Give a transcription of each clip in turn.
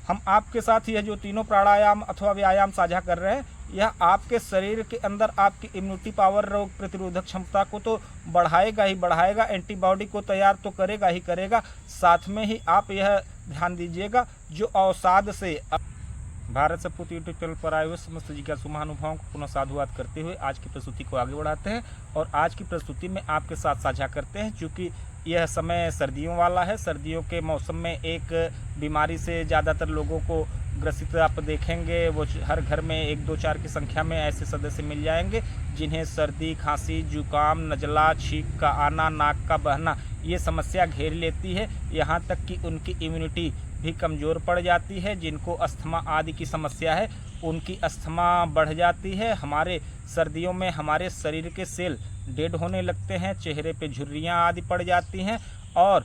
हम आपके साथ यह जो तीनों प्राणायाम अथवा व्यायाम साझा कर रहे हैं, यह आपके शरीर के अंदर आपकी इम्यूनिटी पावर, रोग प्रतिरोधक क्षमता को तो बढ़ाएगा ही बढ़ाएगा, एंटीबॉडी को तैयार तो करेगा ही करेगा। साथ में ही आप यह ध्यान दीजिएगा, जो अवसाद से भारत सपूत यूट्यूब चैनल पर आए हुए समस्त जिज्ञासु महानुभावों को पुनः साधुवाद करते हुए आज की प्रस्तुति को आगे बढ़ाते हैं और आज की प्रस्तुति में आपके साथ साझा करते हैं। चूँकि यह समय सर्दियों वाला है, सर्दियों के मौसम में एक बीमारी से ज़्यादातर लोगों को ग्रसित आप देखेंगे, वो हर घर में 1, 2, 4 की संख्या में ऐसे सदस्य मिल जाएंगे जिन्हें सर्दी, खांसी, जुकाम, नज़ला, छींक का आना, नाक का बहना ये समस्या घेर लेती है। यहाँ तक कि उनकी इम्यूनिटी भी कमज़ोर पड़ जाती है। जिनको अस्थमा आदि की समस्या है उनकी अस्थमा बढ़ जाती है। हमारे सर्दियों में हमारे शरीर के सेल डेड होने लगते हैं, चेहरे पे झुर्रियाँ आदि पड़ जाती हैं और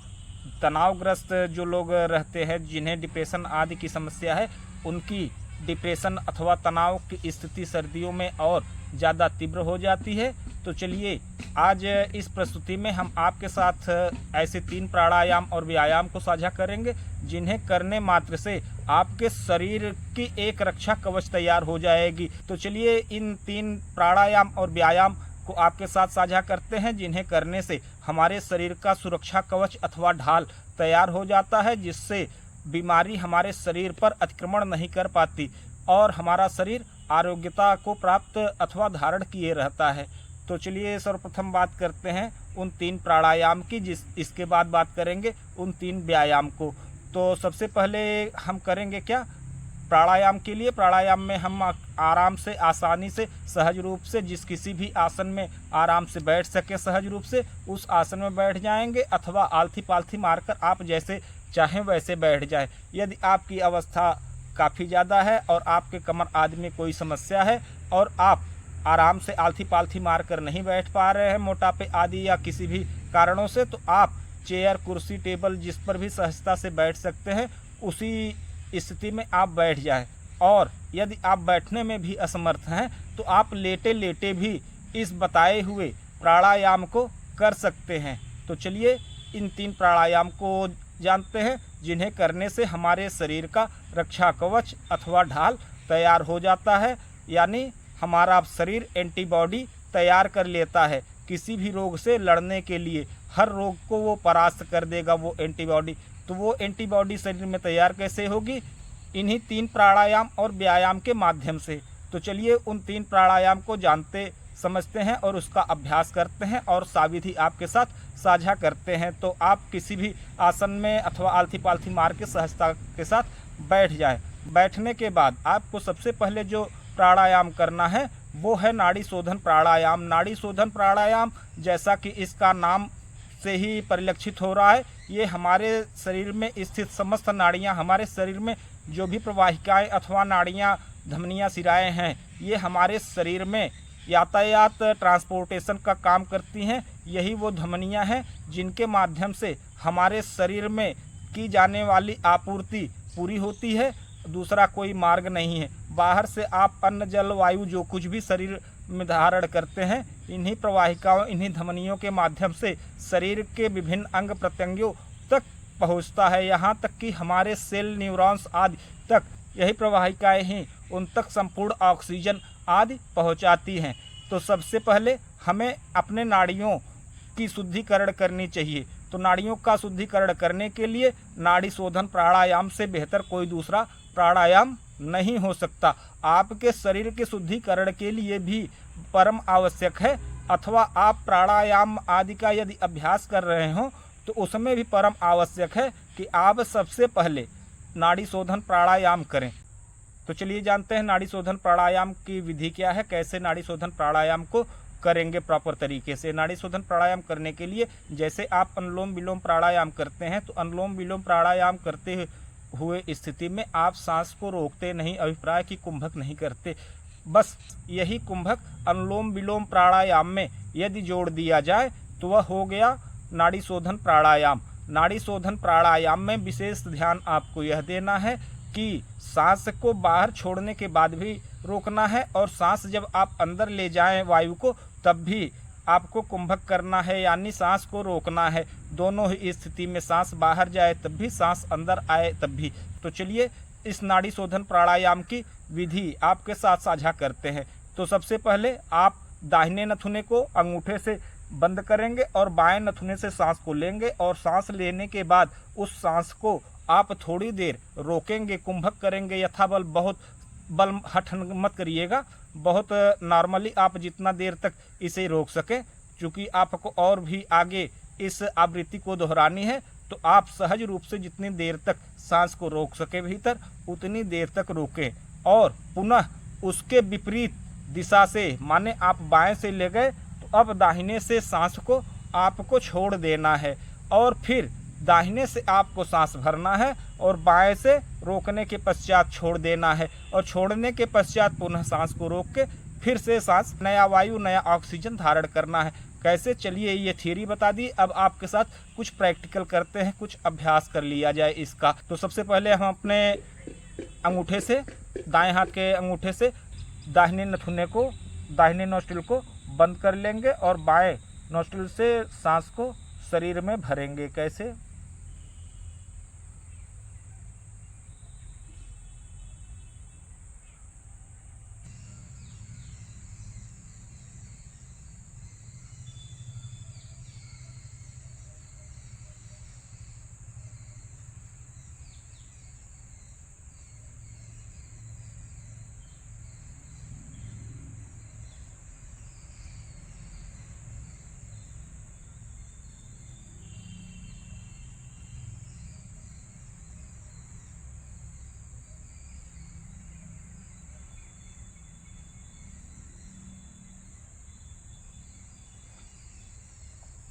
तनावग्रस्त जो लोग रहते हैं, जिन्हें डिप्रेशन आदि की समस्या है, उनकी डिप्रेशन अथवा तनाव की स्थिति सर्दियों में और ज़्यादा तीव्र हो जाती है। तो चलिए आज इस प्रस्तुति में हम आपके साथ ऐसे 3 प्राणायाम और व्यायाम को साझा करेंगे जिन्हें करने मात्र से आपके शरीर की एक रक्षा कवच तैयार हो जाएगी। तो चलिए इन 3 प्राणायाम और व्यायाम को आपके साथ साझा करते हैं जिन्हें करने से हमारे शरीर का सुरक्षा कवच अथवा ढाल तैयार हो जाता है, जिससे बीमारी हमारे शरीर पर अतिक्रमण नहीं कर पाती और हमारा शरीर आरोग्यता को प्राप्त अथवा धारण किए रहता है। तो चलिए सर्वप्रथम बात करते हैं उन 3 प्राणायाम की, इसके बाद बात करेंगे उन 3 व्यायाम को। तो सबसे पहले हम करेंगे क्या, प्राणायाम के लिए प्राणायाम में हम आराम से, आसानी से, सहज रूप से जिस किसी भी आसन में आराम से बैठ सके सहज रूप से उस आसन में बैठ जाएंगे अथवा आलथी पालथी मारकर आप जैसे चाहें वैसे बैठ जाएं। यदि आपकी अवस्था काफ़ी ज़्यादा है और आपके कमर आदि में कोई समस्या है और आप आराम से आलथी पालथी मार कर नहीं बैठ पा रहे हैं मोटापे आदि या किसी भी कारणों से, तो आप चेयर, कुर्सी, टेबल जिस पर भी सहजता से बैठ सकते हैं उसी स्थिति में आप बैठ जाएं। और यदि आप बैठने में भी असमर्थ हैं तो आप लेटे लेटे भी इस बताए हुए प्राणायाम को कर सकते हैं। तो चलिए इन 3 प्राणायाम को जानते हैं जिन्हें करने से हमारे शरीर का रक्षा कवच अथवा ढाल तैयार हो जाता है, यानी हमारा शरीर एंटीबॉडी तैयार कर लेता है किसी भी रोग से लड़ने के लिए। हर रोग को वो परास्त कर देगा वो एंटीबॉडी। तो वो एंटीबॉडी शरीर में तैयार कैसे होगी, इन्हीं 3 प्राणायाम और व्यायाम के माध्यम से। तो चलिए उन 3 प्राणायाम को जानते समझते हैं और उसका अभ्यास करते हैं और साविधि आपके साथ साझा करते हैं। तो आप किसी भी आसन में अथवा आलथी पालथी मार के सहजता के साथ बैठ जाएं। बैठने के बाद आपको सबसे पहले जो प्राणायाम करना है वो है नाड़ी शोधन प्राणायाम। नाड़ी शोधन प्राणायाम, जैसा कि इसका नाम से ही परिलक्षित हो रहा है, ये हमारे शरीर में स्थित समस्त नाड़ियाँ, हमारे शरीर में जो भी प्रवाहिकाएँ अथवा नाड़ियाँ, धमनियाँ, शिराएँ हैं, ये हमारे शरीर में यातायात, ट्रांसपोर्टेशन का काम करती हैं। यही वो धमनियाँ हैं जिनके माध्यम से हमारे शरीर में की जाने वाली आपूर्ति पूरी होती है। दूसरा कोई मार्ग नहीं है। बाहर से आप अन्न, जल, वायु जो कुछ भी शरीर में धारण करते हैं, इन्हीं प्रवाहिकाओं, इन्हीं धमनियों के माध्यम से शरीर के विभिन्न अंग प्रत्यंगों तक पहुंचता है। यहाँ तक कि हमारे सेल, न्यूरॉन्स आदि तक यही प्रवाहिकाएं ही उन तक संपूर्ण ऑक्सीजन आदि पहुँचाती हैं। तो सबसे पहले हमें अपने नाड़ियों की शुद्धिकरण करनी चाहिए। तो नाड़ियों का शुद्धिकरण करने के लिए नाड़ी शोधन प्राणायाम से बेहतर कोई दूसरा प्राणायाम नहीं हो सकता। आपके शरीर के शुद्धिकरण के लिए भी परम आवश्यक है, अथवा आप प्राणायाम आदि का यदि अभ्यास कर रहे हो तो उसमें भी परम आवश्यक है कि आप सबसे पहले नाड़ी शोधन प्राणायाम करें। तो चलिए जानते हैं नाड़ी शोधन प्राणायाम की विधि क्या है, कैसे नाड़ी शोधन प्राणायाम को करेंगे प्रॉपर तरीके से। नाड़ी शोधन प्राणायाम करने के लिए जैसे आप अनुलोम विलोम प्राणायाम करते हैं, तो अनुलोम विलोम प्राणायाम करते हुए स्थिति में आप सांस को रोकते नहीं, अभिप्राय की कुंभक नहीं करते। बस यही कुंभक अनुलोम विलोम प्राणायाम में यदि जोड़ दिया जाए तो वह हो गया नाड़ी शोधन प्राणायाम। नाड़ी शोधन प्राणायाम में विशेष ध्यान आपको यह देना है कि सांस को बाहर छोड़ने के बाद भी रोकना है और सांस जब आप अंदर ले जाएं वायु को तब भी आपको कुंभक करना है, यानी सांस को रोकना है। दोनों ही स्थिति में सांस बाहर जाए तब भी, सांस अंदर आए तब भी। तो चलिए इस नाड़ी शोधन प्राणायाम की विधि आपके साथ साझा करते हैं। तो सबसे पहले आप दाहिने नथुने को अंगूठे से बंद करेंगे और बाएं नथुने से सांस को लेंगे और सांस लेने के बाद उस सांस को आप थोड़ी देर रोकेंगे, कुंभक करेंगे यथाबल। बहुत बल हठ मत करिएगा, बहुत नॉर्मली आप जितना देर तक इसे रोक सकें। चूँकि आपको और भी आगे इस आवृत्ति को दोहरानी है तो आप सहज रूप से जितनी देर तक सांस को रोक सके भीतर उतनी देर तक रोकें और पुनः उसके विपरीत दिशा से, माने आप बाएं से ले गए तो अब दाहिने से सांस को आपको छोड़ देना है और फिर दाहिने से आपको सांस भरना है और बाएं से रोकने के पश्चात छोड़ देना है और छोड़ने के पश्चात पुनः सांस को रोक के फिर से सांस, नया वायु, नया ऑक्सीजन धारण करना है। कैसे, चलिए ये थ्योरी बता दी, अब आपके साथ कुछ प्रैक्टिकल करते हैं, कुछ अभ्यास कर लिया जाए इसका। तो सबसे पहले हम अपने अंगूठे से, दाएं हाथ के अंगूठे से दाहिने नथुने को, दाहिने नोस्ट्रिल को बंद कर लेंगे और बाएं नोस्ट्रिल से सांस को शरीर में भरेंगे। कैसे,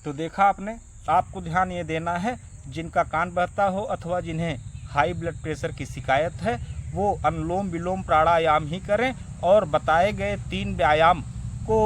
तो देखा आपने। आपको ध्यान ये देना है, जिनका कान बहता हो अथवा जिन्हें हाई ब्लड प्रेशर की शिकायत है वो अनुलोम विलोम प्राणायाम ही करें और बताए गए 3 व्यायाम को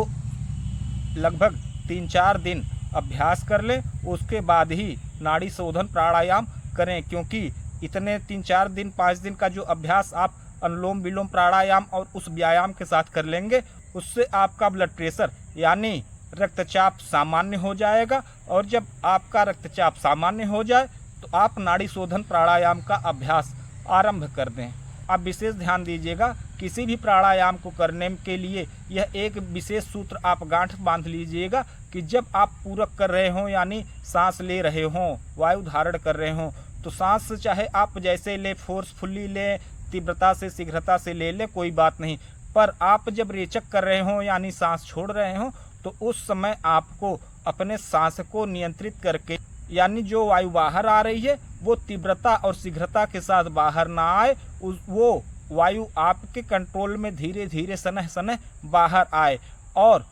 लगभग 3-4 दिन अभ्यास कर लें, उसके बाद ही नाड़ी शोधन प्राणायाम करें। क्योंकि इतने 3-4 दिन 5 दिन का जो अभ्यास आप अनुलोम विलोम प्राणायाम और उस व्यायाम के साथ कर लेंगे उससे आपका ब्लड प्रेशर यानी रक्तचाप सामान्य हो जाएगा और जब आपका रक्तचाप सामान्य हो जाए तो आप नाड़ी शोधन प्राणायाम का अभ्यास आरंभ कर दें। आप विशेष ध्यान दीजिएगा, किसी भी प्राणायाम को करने के लिए यह एक विशेष सूत्र आप गांठ बांध लीजिएगा कि जब आप पूरक कर रहे हों यानी सांस ले रहे हों, वायु धारण कर रहे हों, तो सांस चाहे आप जैसे ले, फोर्सफुली लें, तीव्रता से, शीघ्रता से ले लें, कोई बात नहीं। पर आप जब रेचक कर रहे हों यानी सांस छोड़ रहे हों तो उस समय आपको अपने सांस को नियंत्रित करके, यानी जो वायु बाहर आ रही है वो तीव्रता और शीघ्रता के साथ बाहर ना आए, वो वायु आपके कंट्रोल में धीरे धीरे सनह सनह बाहर आए और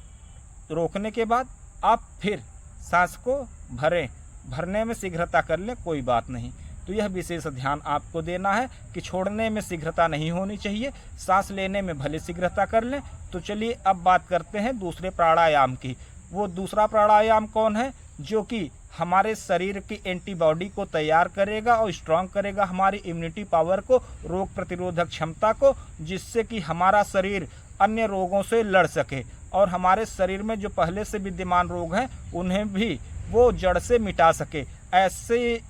रोकने के बाद आप फिर सांस को भरें। भरने में शीघ्रता कर लें, कोई बात नहीं। तो यह विशेष ध्यान आपको देना है कि छोड़ने में शीघ्रता नहीं होनी चाहिए, सांस लेने में भले शीघ्रता कर लें। तो चलिए अब बात करते हैं दूसरे प्राणायाम की। वो दूसरा प्राणायाम कौन है? जो कि हमारे शरीर की एंटीबॉडी को तैयार करेगा और स्ट्रांग करेगा हमारी इम्यूनिटी पावर को, रोग प्रतिरोधक क्षमता को, जिससे कि हमारा शरीर अन्य रोगों से लड़ सके और हमारे शरीर में जो पहले से विद्यमान रोग हैं उन्हें भी वो जड़ से मिटा सके। ऐसे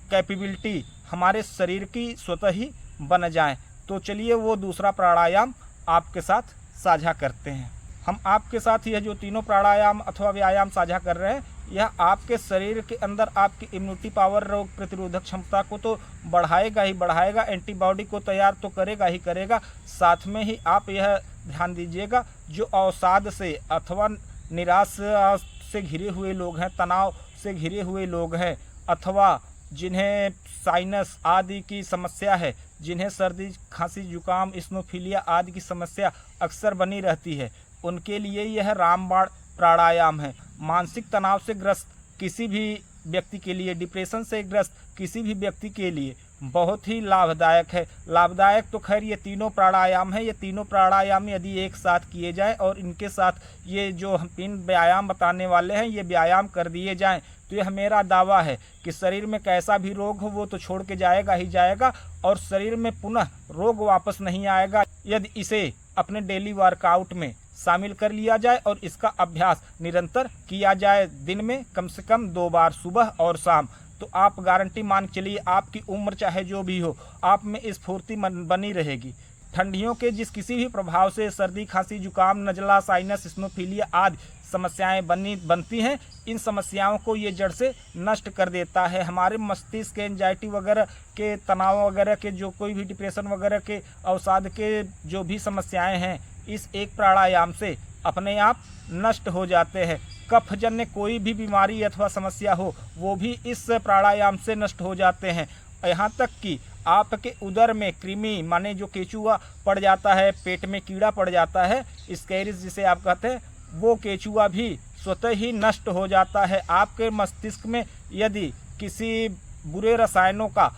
कैपेबिलिटी हमारे शरीर की स्वतः ही बन जाए। तो चलिए वो दूसरा प्राणायाम आपके साथ साझा करते हैं। हम आपके साथ यह जो तीनों प्राणायाम अथवा व्यायाम साझा कर रहे हैं, यह आपके शरीर के अंदर आपकी इम्यूनिटी पावर, रोग प्रतिरोधक क्षमता को तो बढ़ाएगा ही बढ़ाएगा, एंटीबॉडी को तैयार तो करेगा ही करेगा। साथ में ही आप यह ध्यान दीजिएगा, जो अवसाद से अथवा निराशा से घिरे हुए लोग हैं, तनाव से घिरे हुए लोग हैं, अथवा जिन्हें साइनस आदि की समस्या है, जिन्हें सर्दी खांसी जुकाम इस्नोफिलिया आदि की समस्या अक्सर बनी रहती है, उनके लिए यह रामबाण प्राणायाम है। मानसिक तनाव से ग्रस्त किसी भी व्यक्ति के लिए, डिप्रेशन से ग्रस्त किसी भी व्यक्ति के लिए बहुत ही लाभदायक है। लाभदायक तो खैर ये तीनों प्राणायाम है। ये तीनों प्राणायाम यदि एक साथ किए जाएं और इनके साथ ये जो हम 3 व्यायाम बताने वाले हैं ये व्यायाम कर दिए जाएं तो यह मेरा दावा है कि शरीर में कैसा भी रोग हो वो तो छोड़ के जाएगा ही जाएगा और शरीर में पुनः रोग वापस नहीं आएगा, यदि इसे अपने डेली वर्कआउट में शामिल कर लिया जाए और इसका अभ्यास निरंतर किया जाए, दिन में कम से कम 2 बार, सुबह और शाम। तो आप गारंटी मान के चलिए आपकी उम्र चाहे जो भी हो, आप में स्फूर्ति बनी रहेगी। ठंडियों के जिस किसी भी प्रभाव से सर्दी, खांसी, जुकाम, नज़ला, साइनस, स्नोफिलिया आदि समस्याएं बनती हैं, इन समस्याओं को ये जड़ से नष्ट कर देता है। हमारे मस्तिष्क के एंजाइटी वगैरह के, तनाव वगैरह के, जो कोई भी डिप्रेशन वगैरह के, अवसाद के जो भी समस्याएं हैं, इस एक प्राणायाम से अपने आप नष्ट हो जाते हैं। कफजन्य कोई भी बीमारी अथवा समस्या हो, वो भी इस प्राणायाम से नष्ट हो जाते हैं। यहाँ तक कि आपके उदर में कृमि माने जो केचुआ पड़ जाता है, पेट में कीड़ा पड़ जाता है, स्कैरिस जिसे आप कहते हैं, वो केचुआ भी स्वतः ही नष्ट हो जाता है। आपके मस्तिष्क में यदि किसी बुरे रसायनों का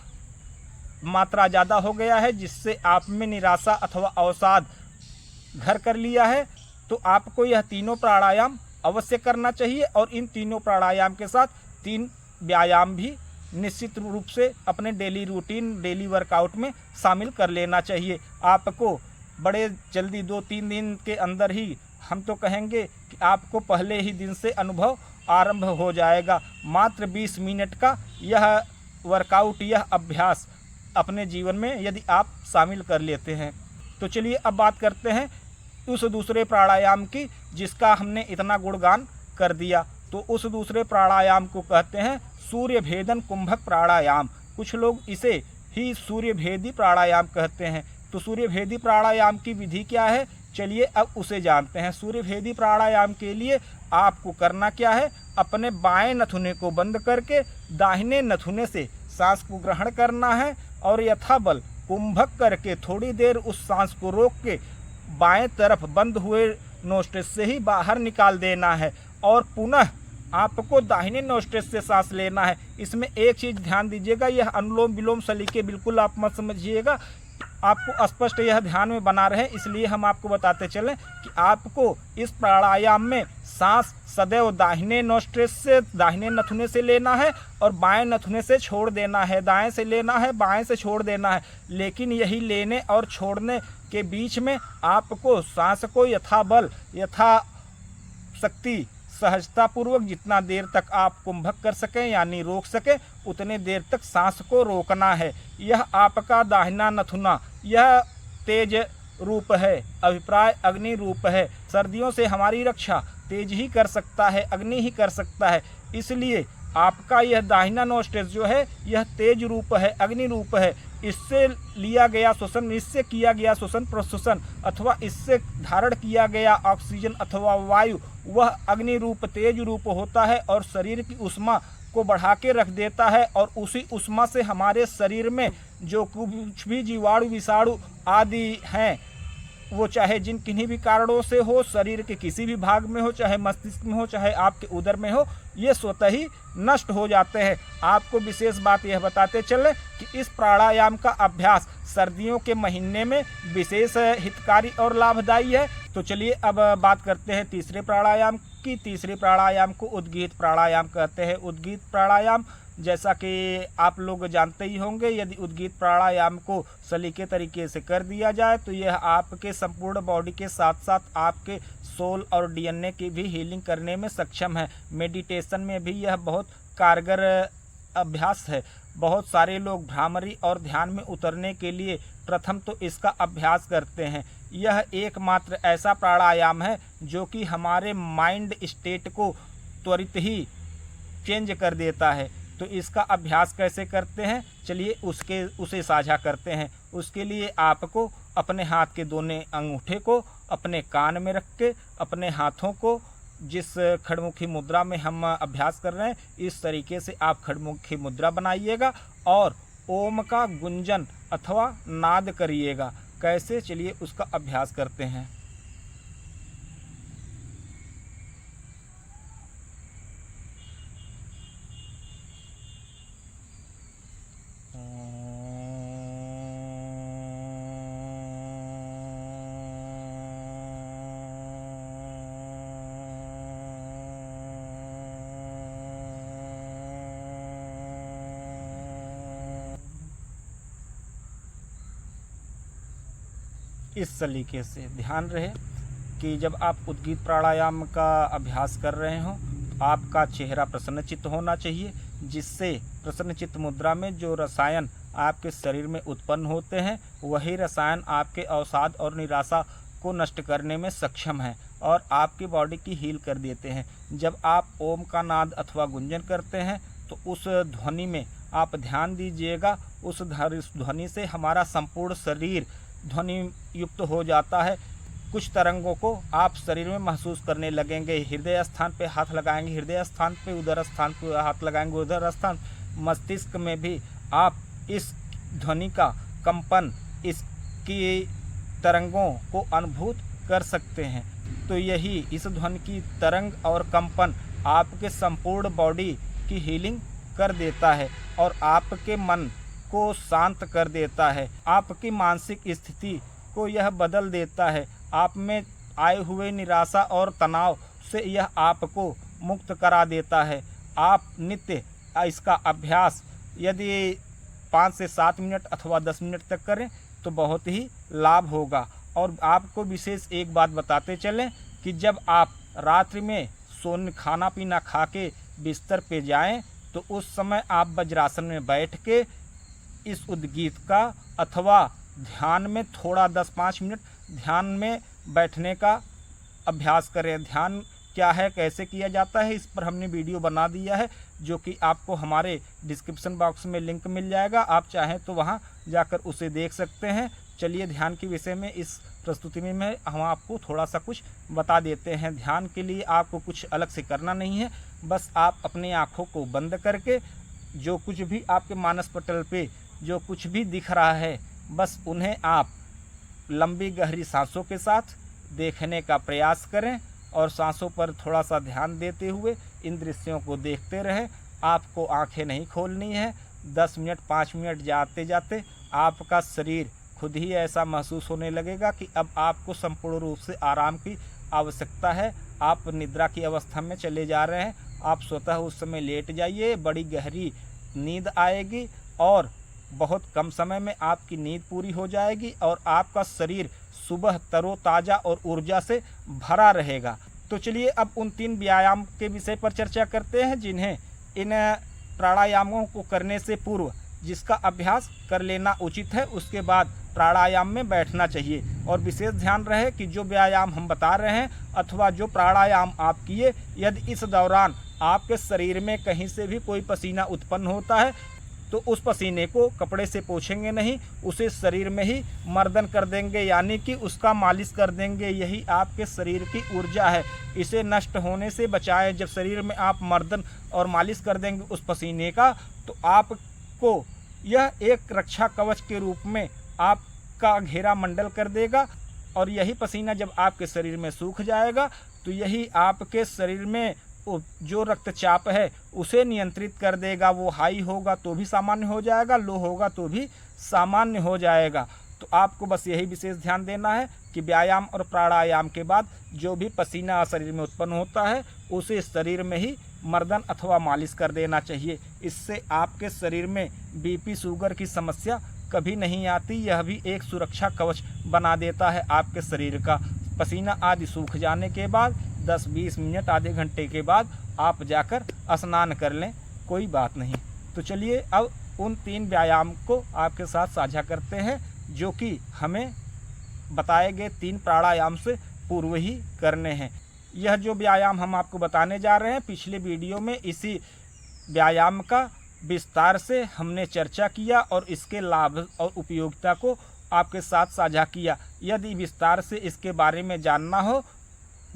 मात्रा ज़्यादा हो गया है, जिससे आप में निराशा अथवा अवसाद घर कर लिया है, तो आपको यह तीनों प्राणायाम अवश्य करना चाहिए। और इन तीनों प्राणायाम के साथ 3 व्यायाम भी निश्चित रूप से अपने डेली रूटीन, डेली वर्कआउट में शामिल कर लेना चाहिए। आपको बड़े जल्दी 2-3 दिन के अंदर ही, हम तो कहेंगे कि आपको पहले ही दिन से अनुभव आरंभ हो जाएगा। मात्र 20 मिनट का यह वर्कआउट, यह अभ्यास अपने जीवन में यदि आप शामिल कर लेते हैं। तो चलिए अब बात करते हैं उस दूसरे प्राणायाम की जिसका हमने इतना गुणगान कर दिया। तो उस दूसरे प्राणायाम को कहते हैं सूर्य भेदन कुंभक प्राणायाम। कुछ लोग इसे ही सूर्य भेदी प्राणायाम कहते हैं। तो सूर्य भेदी प्राणायाम की विधि क्या है, चलिए अब उसे जानते हैं। सूर्य भेदी प्राणायाम के लिए आपको करना क्या है, अपने बाएं नथुने को बंद करके दाहिने नथुने से सांस को ग्रहण करना है और यथाबल कुंभक करके थोड़ी देर उस सांस को रोक के बाएं तरफ बंद हुए नोस्ट्रिल से ही बाहर निकाल देना है और पुनः आपको दाहिने नोस्ट्रिल से सांस लेना है। इसमें एक चीज़ ध्यान दीजिएगा, यह अनुलोम विलोम सलीके बिल्कुल आप मत समझिएगा, आपको स्पष्ट यह ध्यान में बना रहे, इसलिए हम आपको बताते चलें कि आपको इस प्राणायाम में सांस सदैव दाहिने नोस्ट्रिल से, दाहिने नथुने से लेना है और बाएं नथुने से छोड़ देना है। दाएं से लेना है, बाएं से छोड़ देना है। लेकिन यही लेने और छोड़ने के बीच में आपको सांस को यथाबल, यथाशक्ति, सहजतापूर्वक जितना देर तक आप कुंभक कर सकें यानी रोक सकें, उतने देर तक सांस को रोकना है। यह आपका दाहिना नथुना यह तेज रूप है, अभिप्राय अग्नि रूप है। सर्दियों से हमारी रक्षा तेज ही कर सकता है, अग्नि ही कर सकता है। इसलिए आपका यह दाहिना नोस्ट्रिल जो है यह तेज रूप है, अग्नि रूप है। इससे लिया गया श्वसन, इससे किया गया श्वसन प्रश्वसन अथवा इससे धारण किया गया ऑक्सीजन अथवा वायु वह अग्नि रूप, तेज रूप होता है और शरीर की ऊष्मा को बढ़ा के रख देता है। और उसी ऊष्मा से हमारे शरीर में जो कुछ भी जीवाणु, विषाणु आदि हैं, वो चाहे जिन किन्हीं भी कारणों से हो, शरीर के किसी भी भाग में हो, चाहे मस्तिष्क में हो, चाहे आपके उदर में हो, ये स्वतः ही नष्ट हो जाते हैं। आपको विशेष बात यह बताते चलें कि इस प्राणायाम का अभ्यास सर्दियों के महीने में विशेष हितकारी और लाभदायी है। तो चलिए अब बात करते हैं तीसरे प्राणायाम की। तीसरे प्राणायाम को उद्गीत प्राणायाम कहते हैं। उद्गीत प्राणायाम जैसा कि आप लोग जानते ही होंगे, यदि उद्गीत प्राणायाम को सलीके तरीके से कर दिया जाए तो यह आपके संपूर्ण बॉडी के साथ साथ आपके सोल और डीएनए की भी हीलिंग करने में सक्षम है। मेडिटेशन में भी यह बहुत कारगर अभ्यास है। बहुत सारे लोग भ्रामरी और ध्यान में उतरने के लिए प्रथम तो इसका अभ्यास करते हैं। यह एकमात्र ऐसा प्राणायाम है जो कि हमारे माइंड स्टेट को त्वरित ही चेंज कर देता है। तो इसका अभ्यास कैसे करते हैं, चलिए उसे साझा करते हैं। उसके लिए आपको अपने हाथ के दोनों अंगूठे को अपने कान में रख के अपने हाथों को, जिस खड़मुखी मुद्रा में हम अभ्यास कर रहे हैं, इस तरीके से आप खड़मुखी मुद्रा बनाइएगा और ओम का गुंजन अथवा नाद करिएगा। कैसे, चलिए उसका अभ्यास करते हैं। इस सलीके से ध्यान रहे कि जब आप उद्गीत प्राणायाम का अभ्यास कर रहे हो तो आपका चेहरा प्रसन्नचित्त होना चाहिए। जिससे प्रसन्नचित्त मुद्रा में जो रसायन आपके शरीर में उत्पन्न होते हैं वही रसायन आपके अवसाद और निराशा को नष्ट करने में सक्षम है और आपकी बॉडी की हील कर देते हैं। जब आप ओम का नाद अथवा गुंजन करते हैं तो उस ध्वनि में आप ध्यान दीजिएगा। उस ध्वनि से हमारा संपूर्ण शरीर ध्वनि युक्त हो जाता है। कुछ तरंगों को आप शरीर में महसूस करने लगेंगे। हृदय स्थान पे हाथ लगाएंगे, हृदय स्थान पे, उदर स्थान पे हाथ लगाएंगे, उदर स्थान, मस्तिष्क में भी आप इस ध्वनि का कंपन, इसकी तरंगों को अनुभूत कर सकते हैं। तो यही इस ध्वनि की तरंग और कंपन आपके संपूर्ण बॉडी की हीलिंग कर देता है और आपके मन को शांत कर देता है। आपकी मानसिक स्थिति को यह बदल देता है। आप में आए हुए निराशा और तनाव से यह आपको मुक्त करा देता है। आप नित्य इसका अभ्यास यदि 5 से 7 मिनट अथवा 10 मिनट तक करें तो बहुत ही लाभ होगा। और आपको विशेष एक बात बताते चलें कि जब आप रात्रि में खाना पीना खा के बिस्तर पे जाएं तो उस समय आप वज्रासन में बैठ के इस उद्गीत का अथवा ध्यान में थोड़ा 10-5 मिनट ध्यान में बैठने का अभ्यास करें। ध्यान क्या है, कैसे किया जाता है, इस पर हमने वीडियो बना दिया है जो कि आपको हमारे डिस्क्रिप्शन बॉक्स में लिंक मिल जाएगा। आप चाहें तो वहां जाकर उसे देख सकते हैं। चलिए ध्यान के विषय में इस प्रस्तुति में हम आपको थोड़ा सा कुछ बता देते हैं। ध्यान के लिए आपको कुछ अलग से करना नहीं है, बस आप अपनी आँखों को बंद करके जो कुछ भी आपके मानस पटल पे जो कुछ भी दिख रहा है बस उन्हें आप लंबी गहरी सांसों के साथ देखने का प्रयास करें और सांसों पर थोड़ा सा ध्यान देते हुए इन दृश्यों को देखते रहें। आपको आंखें नहीं खोलनी है। 10 मिनट 5 मिनट जाते जाते आपका शरीर खुद ही ऐसा महसूस होने लगेगा कि अब आपको संपूर्ण रूप से आराम की आवश्यकता है। आप निद्रा की अवस्था में चले जा रहे हैं। आप स्वतः उस समय लेट जाइए, बड़ी गहरी नींद आएगी और बहुत कम समय में आपकी नींद पूरी हो जाएगी और आपका शरीर सुबह तरोताज़ा और ऊर्जा से भरा रहेगा। तो चलिए अब उन 3 व्यायाम के विषय पर चर्चा करते हैं जिन्हें इन प्राणायामों को करने से पूर्व जिसका अभ्यास कर लेना उचित है। उसके बाद प्राणायाम में बैठना चाहिए और विशेष ध्यान रहे कि जो व्यायाम हम बता रहे हैं अथवा जो प्राणायाम आप किए, यदि इस दौरान आपके शरीर में कहीं से भी कोई पसीना उत्पन्न होता है तो उस पसीने को कपड़े से पोंछेंगे नहीं, उसे शरीर में ही मर्दन कर देंगे, यानी कि उसका मालिश कर देंगे। यही आपके शरीर की ऊर्जा है, इसे नष्ट होने से बचाएं। जब शरीर में आप मर्दन और मालिश कर देंगे उस पसीने का तो आपको यह एक रक्षा कवच के रूप में आपका घेरा मंडल कर देगा और यही पसीना जब आपके शरीर में सूख जाएगा तो यही आपके शरीर में जो रक्तचाप है उसे नियंत्रित कर देगा। वो हाई होगा तो भी सामान्य हो जाएगा, लो होगा तो भी सामान्य हो जाएगा। तो आपको बस यही विशेष ध्यान देना है कि व्यायाम और प्राणायाम के बाद जो भी पसीना शरीर में उत्पन्न होता है उसे शरीर में ही मर्दन अथवा मालिश कर देना चाहिए। इससे आपके शरीर में बीपी शुगर की समस्या कभी नहीं आती। यह भी एक सुरक्षा कवच बना देता है आपके शरीर का। पसीना आदि सूख जाने के बाद 10-20 मिनट आधे घंटे के बाद आप जाकर स्नान कर लें, कोई बात नहीं। तो चलिए अब उन 3 व्यायाम को आपके साथ साझा करते हैं जो कि हमें बताए गए 3 प्राणायाम से पूर्व ही करने हैं। यह जो व्यायाम हम आपको बताने जा रहे हैं पिछले वीडियो में इसी व्यायाम का विस्तार से हमने चर्चा किया और इसके लाभ और उपयोगिता को आपके साथ साझा किया। यदि विस्तार से इसके बारे में जानना हो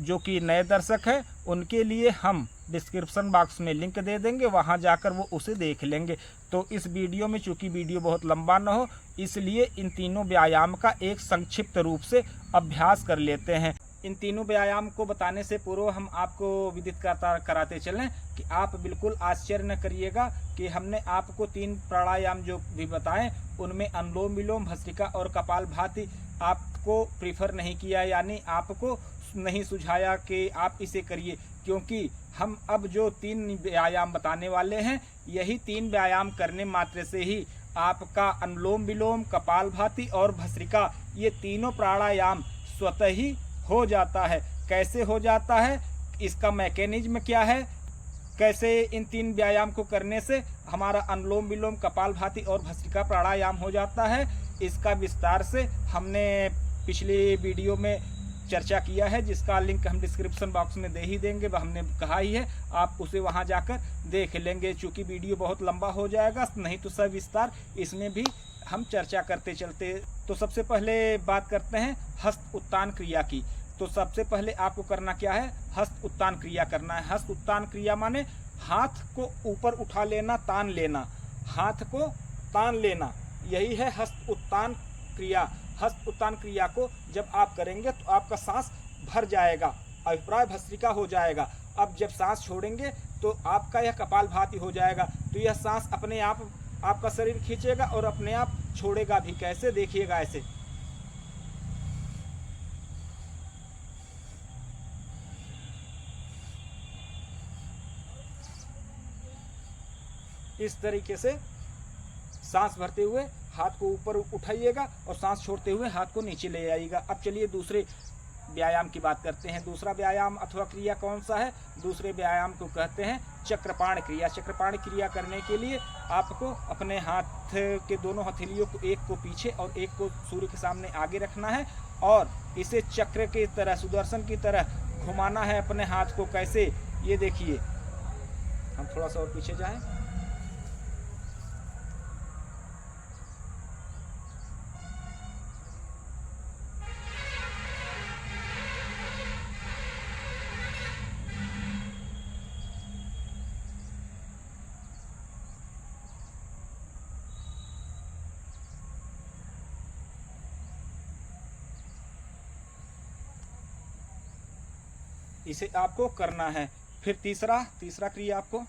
जो कि नए दर्शक हैं उनके लिए हम डिस्क्रिप्शन बॉक्स में लिंक दे देंगे, वहां जाकर वो उसे देख लेंगे। तो इस वीडियो में चूँकि वीडियो बहुत लंबा न हो इसलिए इन तीनों व्यायाम का एक संक्षिप्त रूप से अभ्यास कर लेते हैं। इन तीनों व्यायाम को बताने से पूर्व हम आपको विदित कराते चलें कि आप बिल्कुल आश्चर्य न करिएगा कि हमने आपको 3 प्राणायाम जो भी बताएं उनमें अनुलोम विलोम, भस्त्रिका और कपालभाति आपको प्रीफर नहीं किया, यानी आपको नहीं सुझाया कि आप इसे करिए, क्योंकि हम अब जो 3 व्यायाम बताने वाले हैं यही 3 व्यायाम करने मात्र से ही आपका अनुलोम विलोम, कपालभाति और भस्त्रिका ये तीनों प्राणायाम स्वतः ही हो जाता है। कैसे हो जाता है, इसका मैकेनिज्म क्या है, कैसे इन 3 व्यायाम को करने से हमारा अनुलोम विलोम, कपालभाति और भस्त्रिका प्राणायाम हो जाता है, इसका विस्तार से हमने पिछली वीडियो में चर्चा किया है, जिसका लिंक हम डिस्क्रिप्शन बॉक्स में दे ही देंगे। वह हमने कहा ही है, आप उसे वहां जाकर देख लेंगे। चूँकि वीडियो बहुत लंबा हो जाएगा, नहीं तो सविस्तार इसमें भी हम चर्चा करते चलते। तो सबसे पहले बात करते हैं हस्त उत्तान क्रिया की। तो सबसे पहले आपको करना क्या है, हस्त उत्तान क्रिया करना है। हस्त उत्तान क्रिया माने हाथ को ऊपर उठा लेना, तान लेना, हाथ को तान लेना, यही है हस्त उत्तान क्रिया। हस्त उत्तान क्रिया को जब आप करेंगे तो आपका सांस भर जाएगा, अभिप्राय भस्त्रिका हो जाएगा। अब जब सांस छोड़ेंगे तो आपका यह कपालभाति हो जाएगा। तो यह सांस अपने आप आपका शरीर खींचेगा और अपने आप छोड़ेगा भी। कैसे, देखिएगा ऐसे। इस तरीके से सांस भरते हुए हाथ को ऊपर उठाइएगा और सांस छोड़ते हुए हाथ को नीचे ले आइएगा। अब चलिए दूसरे व्यायाम की बात करते हैं। दूसरा व्यायाम अथवा क्रिया कौन सा है? दूसरे व्यायाम को कहते हैं चक्रपाण क्रिया। चक्रपाण क्रिया करने के लिए आपको अपने हाथ के दोनों हथेलियों को, एक को पीछे और एक को सूर्य के सामने आगे रखना है और इसे चक्र की तरह, सुदर्शन की तरह घुमाना है अपने हाथ को। कैसे, ये देखिए। हम थोड़ा सा और पीछे जाएं। इसे आपको करना है। फिर तीसरा क्रिया आपको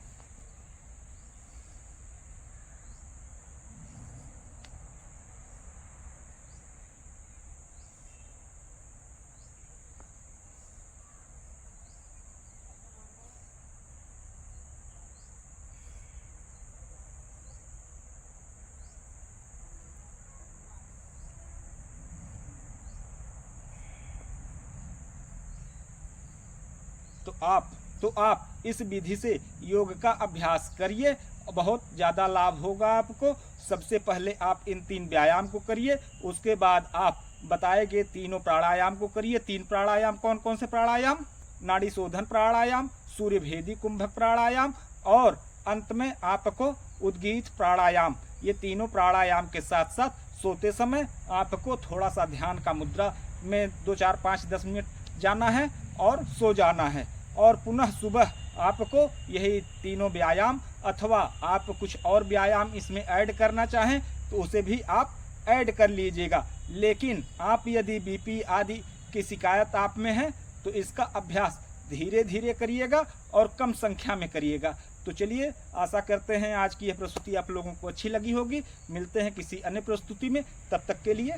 तो आप इस विधि से योग का अभ्यास करिए, बहुत ज़्यादा लाभ होगा आपको। सबसे पहले आप इन 3 व्यायाम को करिए, उसके बाद आप बताए गए तीनों प्राणायाम को करिए। 3 प्राणायाम कौन कौन से प्राणायाम? नाड़ी शोधन प्राणायाम, सूर्यभेदी कुंभक प्राणायाम और अंत में आपको उद्गीत प्राणायाम। ये तीनों प्राणायाम के साथ साथ सोते समय आपको थोड़ा सा ध्यान का मुद्रा में 2, 4, 5, 10 मिनट जाना है और सो जाना है। और पुनः सुबह आपको यही तीनों व्यायाम अथवा आप कुछ और व्यायाम इसमें ऐड करना चाहें तो उसे भी आप ऐड कर लीजिएगा। लेकिन आप यदि बीपी आदि की शिकायत आप में है तो इसका अभ्यास धीरे धीरे करिएगा और कम संख्या में करिएगा। तो चलिए, आशा करते हैं आज की यह प्रस्तुति आप लोगों को अच्छी लगी होगी। मिलते हैं किसी अन्य प्रस्तुति में, तब तक के लिए